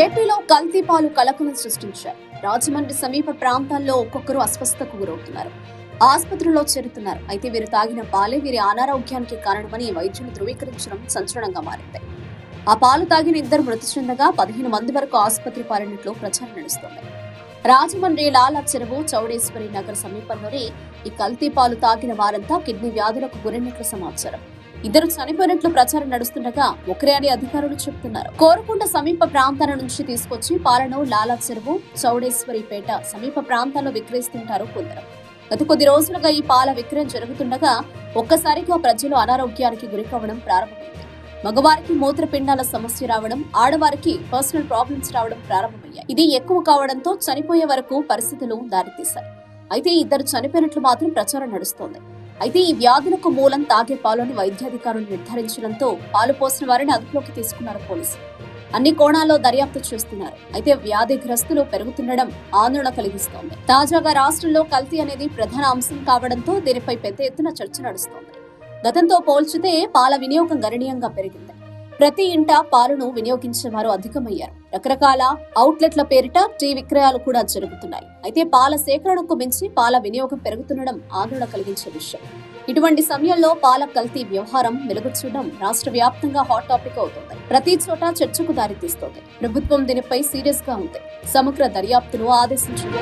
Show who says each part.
Speaker 1: ఏపీలో కల్తీ పాలు కలకలం సృష్టించారు. రాజమండ్రి సమీప ప్రాంతాల్లో ఒక్కొక్కరు అస్వస్థతకు గురవుతున్నారు, ఆసుపత్రిలో చేరుతున్నారు. అయితే వీరు తాగిన పాలే వీరి అనారోగ్యానికి కారణమని వైద్యులు ధృవీకరించడం సంచలనంగా మారింది. ఆ పాలు తాగిన ఇద్దరు మృతి చెందగా 15 మంది వరకు ఆసుపత్రి పాలనట్లు ప్రచారం నడుస్తోంది. రాజమండ్రి లాలా చెరువు చౌడేశ్వరి నగర్ సమీపంలోనే ఈ కల్తీ పాలు తాగిన వారంతా కిడ్నీ వ్యాధులకు గురైనట్లు సమాచారం. ఇద్దరు చనిపోయినట్లు ప్రచారం నడుస్తుండగా ఒకరే అని అధికారులు చెబుతున్నారు. కోరుకొండ సమీప ప్రాంతాల నుంచి తీసుకొచ్చి పాలను లాలా చెరువు చౌడేశ్వరిపేట సమీప ప్రాంతాల్లో విక్రయిస్తుంటారు కొందరు. గత కొద్ది రోజులుగా ఈ పాల విక్రయం జరుగుతుండగా ఒక్కసారిగా ప్రజలు అనారోగ్యానికి గురికావడం ప్రారంభమైంది. మగవారికి మూత్రపిండాల సమస్య రావడం, ఆడవారికి పర్సనల్ ప్రాబ్లమ్స్ రావడం ప్రారంభమయ్యాయి. ఇది ఎక్కువ కావడంతో చనిపోయే వరకు పరిస్థితులు దారితీశాయి. అయితే ఇద్దరు చనిపోయినట్లు మాత్రం ప్రచారం నడుస్తోంది. అయితే ఈ వ్యాధులకు మూలం తాగే పాలని వైద్యాధికారులు నిర్ధారించడంతో పాలు పోసిన వారిని అదుపులోకి తీసుకున్నారు పోలీసులు. అన్ని కోణాల్లో దర్యాప్తు చేస్తున్నారు. అయితే వ్యాధిగ్రస్తులు పెరుగుతుండడం ఆందోళన కలిగిస్తోంది. తాజాగా రాష్ట్రంలో కల్తీ అనేది ప్రధాన అంశం కావడంతో దీనిపై పెద్ద ఎత్తున చర్చ నడుస్తోంది. గతంతో పోల్చితే పాల వినియోగం గణనీయంగా పెరిగింది. ప్రతి ఇంట పాలను వినియోగించేవారు అధికమయ్యారు. రకరకాల అవుట్లెట్ల పేరిట టీ విక్రయాలు కూడా జరుగుతున్నాయి. అయితే పాల సేకరణకు మించి పాల వినియోగం పెరుగుతుండడం ఆందోళన కలిగించే విషయం. ఇటువంటి సమయంలో పాల కల్తీ వ్యవహారం వెలుగుచూడడం రాష్ట్ర వ్యాప్తంగా హాట్ టాపిక్ అవుతుంది. ప్రతి చోట చర్చకు దారితీస్తోంది. ప్రభుత్వం దీనిపై సీరియస్ గా ఉంది. సమగ్ర దర్యాప్తును ఆదేశించింది.